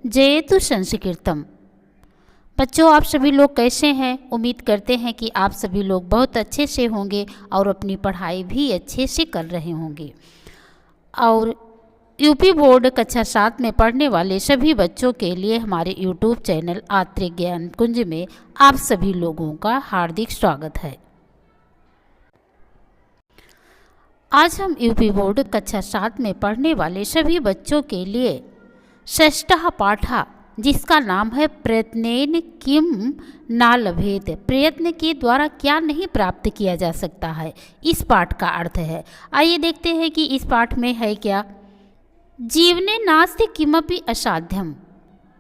जयतु संस्कृतम। बच्चों, आप सभी लोग कैसे हैं? उम्मीद करते हैं कि आप सभी लोग बहुत अच्छे से होंगे और अपनी पढ़ाई भी अच्छे से कर रहे होंगे। और यूपी बोर्ड कक्षा 7 में पढ़ने वाले सभी बच्चों के लिए हमारे यूट्यूब चैनल आत्रे ज्ञान कुंज में आप सभी लोगों का हार्दिक स्वागत है। आज हम यूपी बोर्ड कक्षा 7 में पढ़ने वाले सभी बच्चों के लिए षष्ठः पाठः, जिसका नाम है प्रयत्नेन किम न लभेत, प्रयत्न के द्वारा क्या नहीं प्राप्त किया जा सकता है, इस पाठ का अर्थ है। आइए देखते हैं कि इस पाठ में है क्या। जीवने नास्ति किमपि असाध्यम,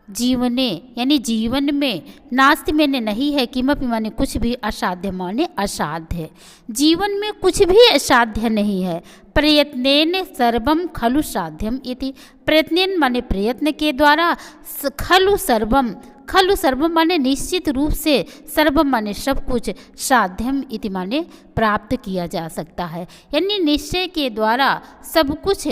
जीवने यानी जीवन में, नास्ति मैंने नहीं है, किमपि माने कुछ भी, असाध्य माने असाध्य, जीवन में कुछ भी असाध्य नहीं है। प्रयत्नेन सर्वम खलु साध्यम इति, प्रयत्नेन माने प्रयत्न के द्वारा, खलु सर्वम, खलु सर्वम माने निश्चित रूप से, सर्वम माने सब कुछ, साध्यम इति माने प्राप्त किया जा सकता है। यानी निश्चय के द्वारा सब कुछ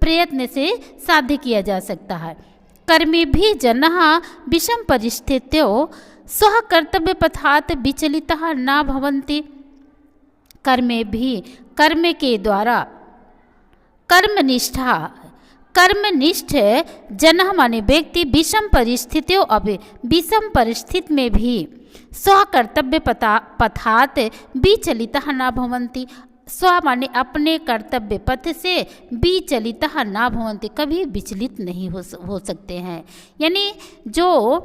प्रयत्न से साध्य किया जा सकता है। कर्मे भी जनः विषम परिस्थित्यों स्वः कर्तव्य पथात विचलितः न भवन्ति, कर्मे भी, कर्म के द्वारा, कर्मनिष्ठा, कर्मनिष्ठ जनः माने व्यक्ति विषम परिस्थितियों, अब विषम परिस्थिति में भी स्व कर्तव्य पथात विचलितः न भवन्ति, स्व माने अपने कर्तव्य पथ से विचलितः न भवन्ति, कभी विचलित नहीं हो सकते हैं। यानी जो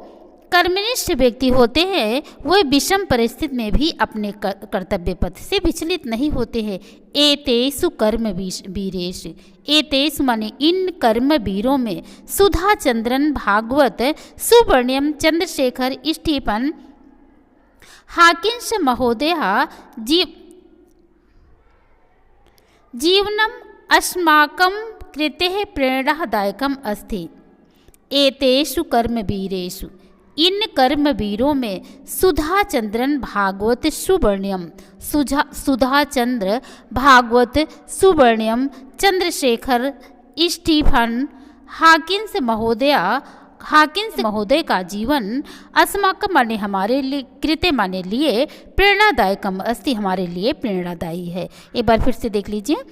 कर्मनिष्ठ व्यक्ति होते हैं वह विषम परिस्थिति में भी अपने कर्तव्य पथ से विचलित नहीं होते हैं। एतेषु कर्म वीरेषु, एतेषु माने इन कर्म वीरों में सुधा चंद्रन भागवत सुब्रह्मण्यम चंद्रशेखर स्टीफन हाकिन्स महोदय जीवनम अस्माकं कृते प्रेरणादायकम अस्ति। एतेषु कर्मवीरेषु, इन कर्मवीरों में सुधा चंद्रन भागवत सुब्रह्मण्यम, सुधा चंद्र भागवत सुब्रह्मण्यम चंद्रशेखर स्टीफन हाकिन्स महोदय का जीवन अस्माकं माने हमारे लिए, कृते माने लिए, प्रेरणादायकम अस्ति हमारे लिए प्रेरणादायी है। एक बार फिर से देख लीजिए।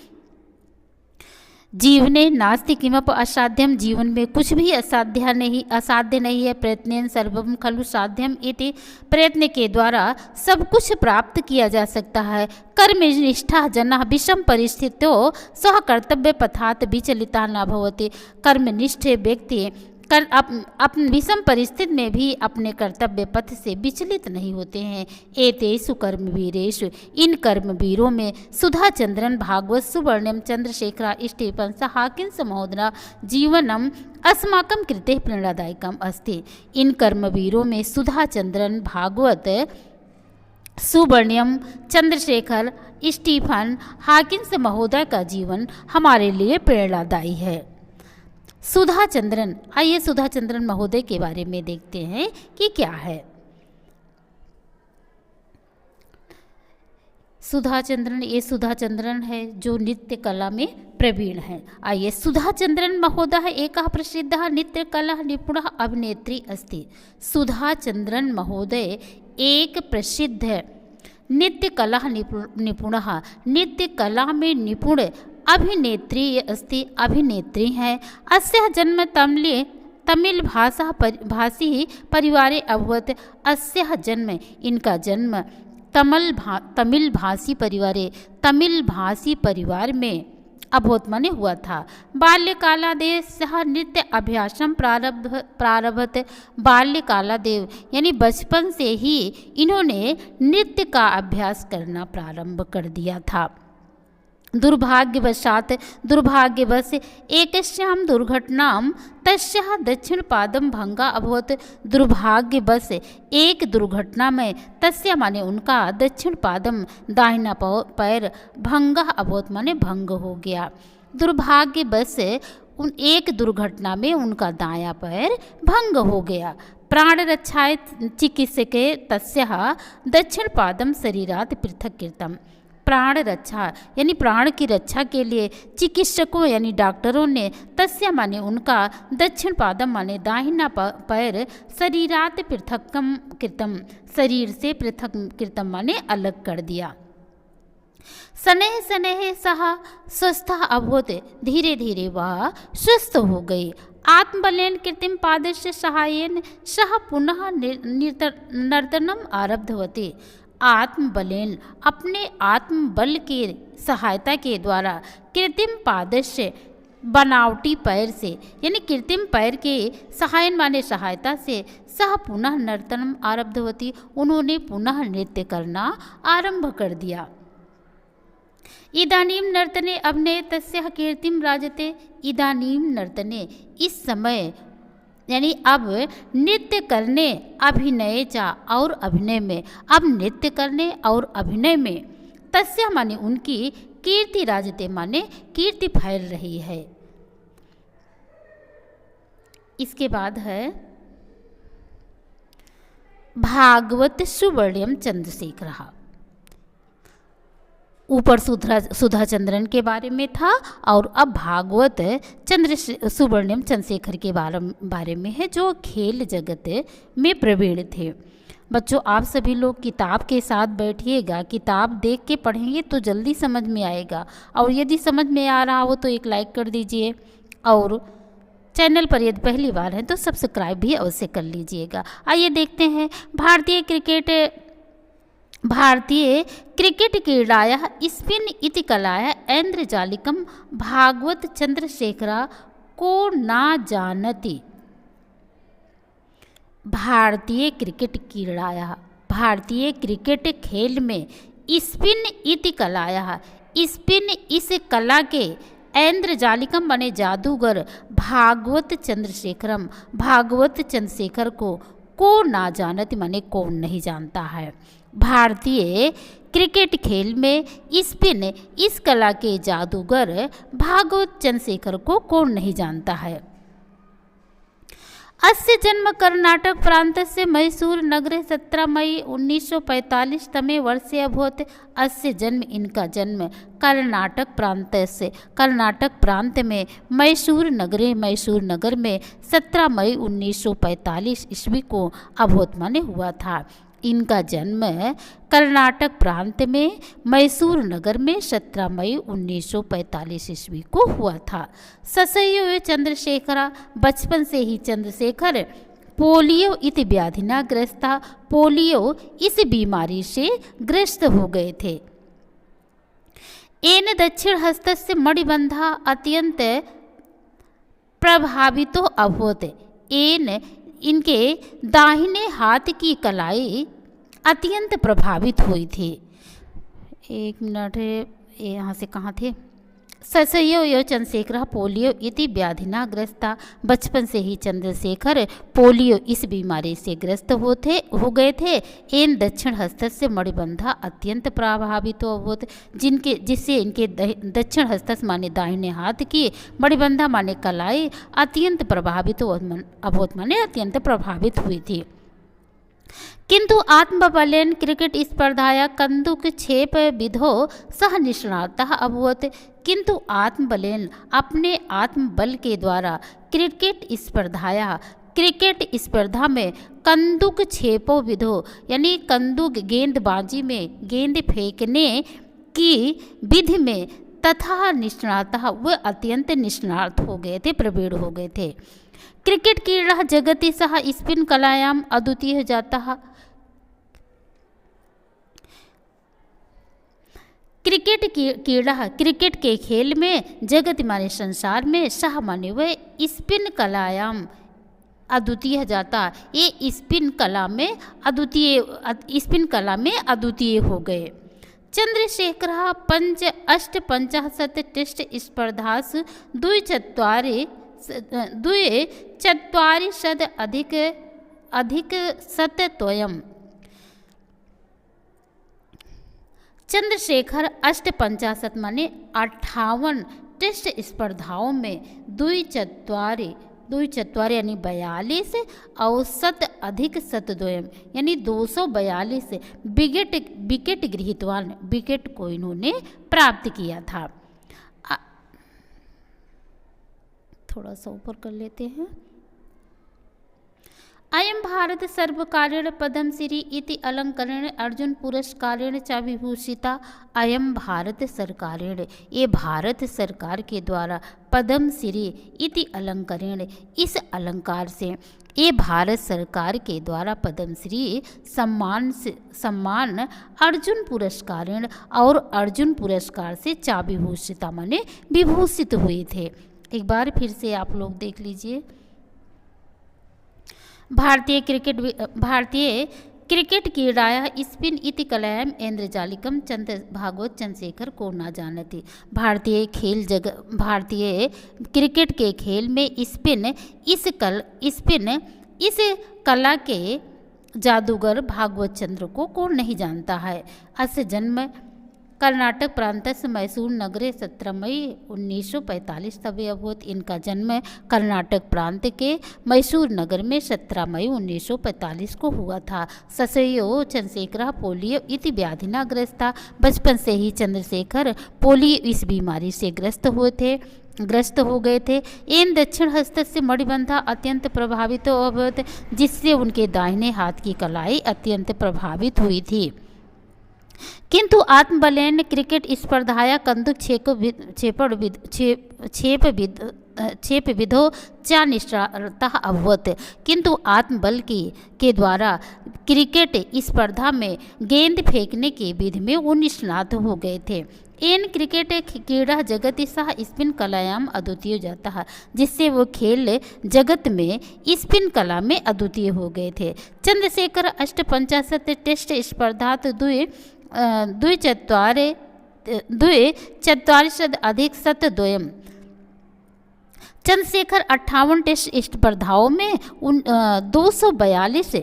जीवने नास्ति किमपि असाध्यम, जीवन में कुछ भी असाध्य नहीं है। प्रयत्नेन सर्वम खलु साध्यम इति, प्रयत्न के द्वारा सब कुछ प्राप्त किया जा सकता है। कर्मनिष्ठा जनः विषम परिस्थितियों सह कर्तव्य पथात विचलिता न भवति, कर्मनिष्ठ व्यक्ति अपने विषम परिस्थिति में भी अपने कर्तव्य पथ से विचलित नहीं होते हैं। एतेषु कर्मवीरेषु, इन कर्मवीरों में सुधा चंद्रन भागवत सुब्रह्मण्यम चंद्रशेखर स्टीफन हाकिन्स महोदय जीवनम अस्माकं कृते प्रेरणादायकम अस्ति। इन कर्मवीरों में सुधा चंद्रन भागवत सुब्रह्मण्यम चंद्रशेखर स्टीफन हाकिन्स महोदय का जीवन हमारे लिए प्रेरणादायी है। सुधा चंद्रन, आइए सुधा चंद्रन महोदय के बारे में देखते हैं कि क्या है। सुधा चंद्रन, ये सुधा चंद्रन है जो नृत्य कला में प्रवीण है। आइए, सुधा चंद्रन महोदय एकः प्रसिद्धः नृत्य कला निपुणः अभिनेत्री अस्ति। सुधा चंद्रन महोदय एक प्रसिद्ध नृत्य कला निपुणः, नृत्य कला में निपुण अभिनेत्री अस्ति, अभिनेत्री हैं। अस्याः जन्म तमिल भाषी परिवारे अभवत्, अस्याः जन्म, इनका जन्म तमिल भाषी परिवार में अभवत् माने हुआ था। बाल्यकालादेव सह नृत्य अभ्यासम प्रारभत, बाल्यकालादेव यानी बचपन से ही इन्होंने नृत्य का अभ्यास करना प्रारंभ कर दिया था। दुर्भाग्यवश एकस्यां दुर्घटनां तस्याः दक्षिणपादं भंगा अभवत्, दुर्भाग्यवश एक दुर्घटना में, तस्या माने उनका, दक्षिण पादम दाहिना पैर, भंगा अभवत् माने भंग हो गया। दुर्भाग्यवश एक दुर्घटना में उनका दायां पैर भंग हो गया। प्राण रक्षाय चिकित्सके तस्याः दक्षिण पादम शरीरात् पृथक् कृतम्, प्राण रक्षा यानी प्राण की रक्षा के लिए चिकित्सकों यानी डॉक्टरों ने तस्य माने उनका दक्षिण पादम माने दाहिना पैर शरीरात पृथक्कम कृतम शरीर से पृथक कृतम माने अलग कर दिया। शनैः शनैः सः स्वस्थः अभूत् धीरे धीरे वह स्वस्थ हो गई। आत्मबलेन कृत्रिम पादस्य सहायेन सः पुनः नर्तनम आरब्धवती। आत्मबलेन अपने आत्मबल के सहायता के द्वारा कृत्रिम पादस्य बनावटी पैर से यानी कृत्रिम पैर के सहायन माने सहायता से सह पुनः नर्तनम आरब्धवती उन्होंने पुनः नृत्य करना आरंभ कर दिया। इदानीं नर्तने अभिनय तस्याः कीर्तिं राजते। इदानीं नर्तने इस समय यानी अब नृत्य करने अभिनय चा और अभिनय में अब नृत्य करने और अभिनय में तस्या माने उनकी कीर्ति राजते माने कीर्ति फैल रही है। इसके बाद है भागवत सुवर्ण्यम चंद्रशेखर। ऊपर सुधा चंद्रन के बारे में था और अब भागवत सुवर्ण्यम चंद्रशेखर के बारे में है जो खेल जगत में प्रवीण थे। बच्चों आप सभी लोग किताब के साथ बैठिएगा, किताब देख के पढ़ेंगे तो जल्दी समझ में आएगा और यदि समझ में आ रहा हो तो एक लाइक कर दीजिए और चैनल पर यदि पहली बार है तो सब्सक्राइब भी अवश्य कर लीजिएगा। आइए देखते हैं भारतीय क्रिकेट क्रीडायाः स्पिन इति कलायाः ऐन्द्रजालिकं भागवत चंद्रशेखर को ना जानति। भारतीय क्रिकेट क्रीडायाः भारतीय क्रिकेट खेल में स्पिन इति कलायाः स्पिन इस कला के ऐन्द्रजालिकम माने जादूगर भागवत चंद्रशेखर को ना जानति माने कौन नहीं जानता है। भारतीय क्रिकेट खेल में स्पिन इस कला के जादूगर भागवत चंद्रशेखर को कौन नहीं जानता है। अस्य जन्म कर्नाटक प्रान्तस्य मैसूर नगरे 17 मई 1945 तमे वर्षे अभूत्। अस्य जन्म इनका जन्म कर्नाटक प्रांत में मैसूर नगर में 17 मई 1945 ईस्वी को अभूत् माने हुआ था। इनका जन्म कर्नाटक प्रांत में मैसूर नगर में 17 मई 1945 ईस्वी को हुआ था। शशयो चंद्रशेखर बचपन से ही चंद्रशेखर पोलियो इति व्याधिना ग्रस्ता पोलियो इस बीमारी से ग्रस्त हो गए थे। एन दक्षिण हस्तस्य मणिबंधा अत्यंत प्रभावितो अभूत्। इनके दाहिने हाथ की कलाई अत्यंत प्रभावित हुई थी। एक मिनट यहाँ से कहाँ थे। शशयो चंद्रशेखर पोलियो इति व्याधिना ग्रस्ता बचपन से ही चंद्रशेखर पोलियो इस बीमारी से ग्रस्त हो गए थे। एन दक्षिण हस्त से मणिबंधा अत्यंत प्रभावित अभूत जिससे इनके दक्षिण हस्त माने दाहिने हाथ की मणिबंधा माने कलाई अत्यंत प्रभावित अभूत माने अत्यंत प्रभावित हुई थी। किंतु आत्मबलेन क्रिकेट स्पर्धाया कन्दुक क्षेप विधो सह निष्णातः अभूत्। किंतु आत्मबलेन अपने आत्मबल के द्वारा क्रिकेट स्पर्धा में कंदुक क्षेपो विधो यानी कंदुक गेंदबाजी में गेंद फेंकने की विधि में तथा निष्णातः वे अत्यंत निष्णात हो गए थे, प्रवीण हो गए थे। क्रिकेट क्रीड़ा जगति सह स्पिन कलायाम अद्वितीय जाता। क्रिकेट के खेल में जगत माने संसार में सह माने वे स्पिन कलायाम अद्वितीय जाता। ये स्पिन कला में अद्वितीय हो गए। चंद्रशेखर 58 टेस्ट स्पर्धासु 240 अधिक शतद्वयम्। चंद्रशेखर 58 माने 58 टेस्ट स्पर्धाओं में 240 2 यानी 42 और सत अधिक सतद्वयम यानी 242 विकेट गृहीतवान, विकेट को इन्होंने प्राप्त किया था। थोड़ा सा ऊपर कर लेते हैं। अयं भारत सर्वकारेण पद्मश्री इति अलंकरेण अर्जुन पुरस्कारेण च विभूषिता। अयं भारत सरकारेण, ये भारत सरकार के द्वारा पद्मश्री इति अलंकरेण, इस अलंकार से, ये भारत सरकार के द्वारा पद्मश्री सम्मान अर्जुन पुरस्कारेण और अर्जुन पुरस्कार से चा विभूषिता माने विभूषित हुए थे। एक बार फिर से आप लोग देख लीजिए। भारतीय क्रिकेट क्रीडायाः स्पिन इति कलायाम् ऐन्द्रजालिकं भागवत चंद्रशेखर को न जानति। भारतीय क्रिकेट के खेल में स्पिन इस कला के जादूगर भागवत चंद्र को कौन नहीं जानता है। अस्य जन्म कर्नाटक प्रांतस्य मैसूर नगरे 17 मई 1945 तवे अभूत। इनका जन्म कर्नाटक प्रांत के मैसूर नगर में 17 मई 1945 को हुआ था। शशयो चंद्रशेखर पोलियो इति व्याधिना ग्रस्ता। बचपन से ही चंद्रशेखर पोलियो इस बीमारी से ग्रस्त हो गए थे। इन दक्षिण हस्त से मणिबंधा अत्यंत प्रभावित अभवत, जिससे उनके दाहिने हाथ की कलाई अत्यंत प्रभावित हुई थी। किंतु आत्मबलेन क्रिकेट स्पर्धाया कन्दुक क्षेप विधो च निष्णातः अभवत्। किंतु आत्मबल के द्वारा क्रिकेट स्पर्धा में गेंद फेंकने के विधि में वो निष्णात हो गए थे। इन क्रिकेट क्रीड़ा जगत सह स्पिन कलायाम अद्वितीय जाता है, जिससे वो खेल जगत में स्पिन कला में अद्वितीय हो गए थे। चंद्रशेखर 58 टेस्ट स्पर्धात 2 अधिक सतद्वयम। चंद्रशेखर 58 टेस्ट स्पर्धाओं में 242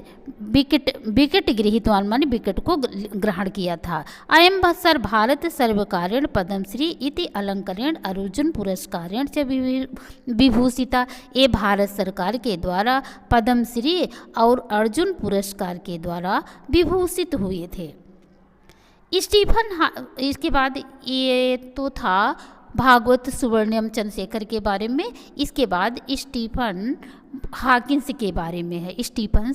विकेट गृहीतवान माने विकेट को ग्रहण किया था। अयं सर भारत सर्वकारेण पद्मश्री इति अलंकरेण अर्जुन पुरस्कारेण से विभूषिता। ये भारत सरकार के द्वारा पद्मश्री और अर्जुन पुरस्कार के द्वारा विभूषित हुए थे। इसके बाद ये तो था भागवत सुब्रमण्यम चंद्रशेखर के बारे में। इसके बाद स्टीफन हॉकिंस के बारे में है। स्टीफन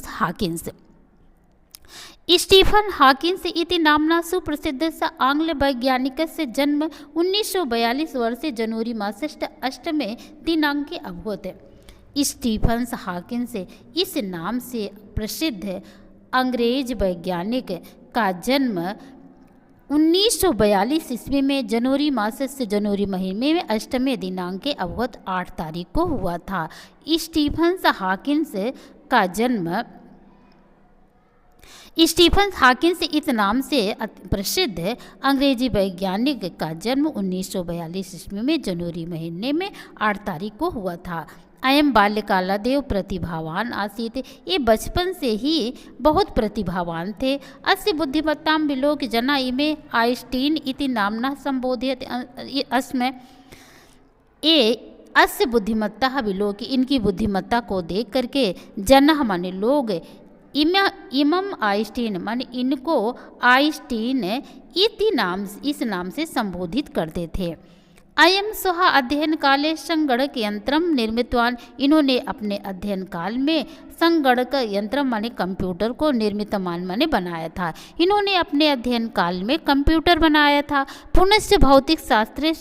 हॉकिंस इति नाम्ना सुप्रसिद्धस्य आंग्ल वैज्ञानिकस्य जन्म 1942 वर्षे जनवरी मासस्य 8वें दिनांके अभवत्। स्टीफन हॉकिंस इस नाम से प्रसिद्ध अंग्रेज वैज्ञानिक का जन्म 1942 ईस्वी में जनवरी मास से जनवरी महीने में 8वें दिनांक अवगत 8 तारीख को हुआ था। स्टीफन हॉकिंस का जन्म स्टीफन हॉकिंस इस नाम से प्रसिद्ध अंग्रेजी वैज्ञानिक का जन्म 1942 ईस्वी में जनवरी महीने में 8 तारीख को हुआ था। अयम बाल्यकालादेव प्रतिभावान आसीत्। ये बचपन से ही बहुत प्रतिभावान थे। अस्य बुद्धिमत्तां विलोक्य जना इमे आइंस्टीन इति नाम्ना संबोधयति अस्मै। ये अस्य बुद्धिमत्ता विलोक्य, इनकी बुद्धिमत्ता को देख करके जन माने लोग इमम आइंस्टीन माने इनको आइंस्टीन इस नाम से संबोधित करते थे। अयम स्वः अध्ययन काले संगणक यंत्रम निर्मितवान। इन्होंने अपने अध्ययन काल में संगणक यंत्र माने कंप्यूटर को निर्मितमान माने बनाया था। इन्होंने अपने अध्ययन काल में कंप्यूटर बनाया था। पुनश्च भौतिक शास्त्रे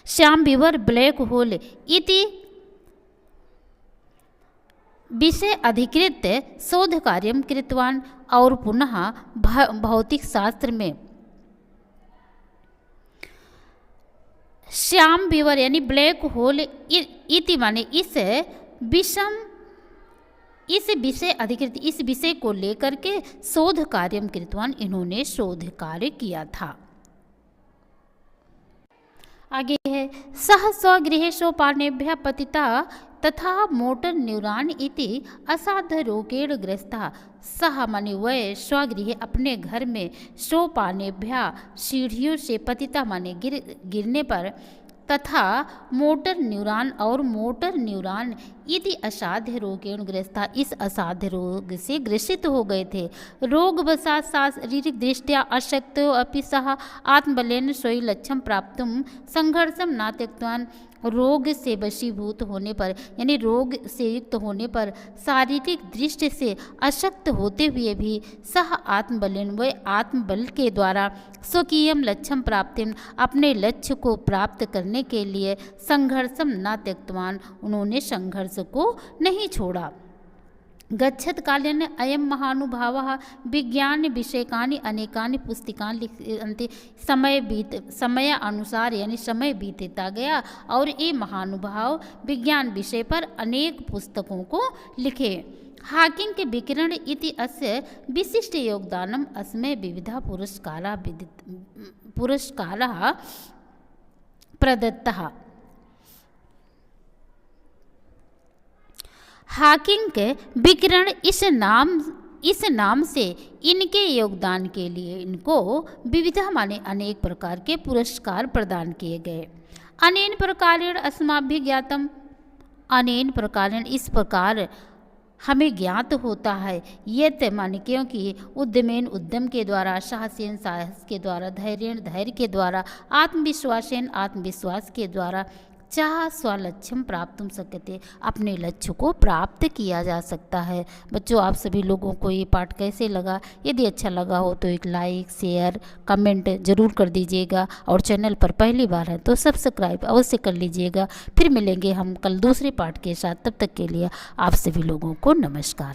श्याम बीवर ब्लैक होल इति विषय अधिकृत शोध कार्यं कृतवान। और पुनः भौतिक शास्त्र में श्याम बीवर यानी ब्लैक होल इति माने इस विषय अधिकृत, इस विषय को लेकर के शोध कार्यं कृतवान, इन्होंने शोध कार्य किया था। आगे है सह स्वगृहे सोपानेभ्यः पतिता तथा मोटर न्यूरॉन इति असाध्य रोगेण ग्रस्ता। सह माने वह स्वगृह अपने घर में सोपानेभ्यः सीढ़ियों से पतिता माने गिरने पर तथा मोटर न्यूरॉन और मोटर न्यूरॉन यदि असाध्य रोगेण ग्रस्ता, इस असाध्य रोग से ग्रसित हो गए थे। रोगवशात् शारीरिक दृष्ट्या अशक्तो अपि सः आत्मबलेन स्वलक्ष्यं प्राप्तुं संघर्षं न त्यक्तवान्। रोग से वशीभूत होने पर यानी रोग से युक्त होने पर शारीरिक दृष्टि से अशक्त होते हुए भी सह आत्मबलेन, व आत्मबल के द्वारा स्वकीयम लक्ष्यम प्राप्ति, अपने लक्ष्य को प्राप्त करने के लिए संघर्षम न त्यक्तवान, उन्होंने संघर्ष को नहीं छोड़ा। गच्छत कालेन अयम महानुभावः विज्ञान विषयकानि अनेकानि पुस्तिकानि लिखन्ति। समय अनुसार यानी समय बीतता गया और ये महानुभाव विज्ञान विषय पर अनेक पुस्तकों को लिखे। हाकिंग के विकिरण इति अस्य विशिष्ट योगदानम अस्मै विविधा पुरस्काराः प्रदत्ताः। हाकिंग के विकिरण इस नाम से इनके योगदान के लिए इनको विविधा माने अनेक प्रकार के पुरस्कार प्रदान किए गए। अनेन प्रकारेण अस्माभिः ज्ञातम, अनेन प्रकारेण इस प्रकार हमें ज्ञात होता है। ये माने क्योंकि उद्यमेन उद्यम के द्वारा, साहसेन साहस के द्वारा, धैर्येण धैर्य के द्वारा, आत्मविश्वासेन आत्मविश्वास के द्वारा चाह स्वलक्ष्यम प्राप्त सकते, अपने लक्ष्य को प्राप्त किया जा सकता है। बच्चों, आप सभी लोगों को ये पाठ कैसे लगा? यदि अच्छा लगा हो तो एक लाइक, शेयर, कमेंट जरूर कर दीजिएगा और चैनल पर पहली बार है तो सब्सक्राइब अवश्य कर लीजिएगा। फिर मिलेंगे हम कल दूसरे पाठ के साथ। तब तक के लिए आप सभी लोगों को नमस्कार।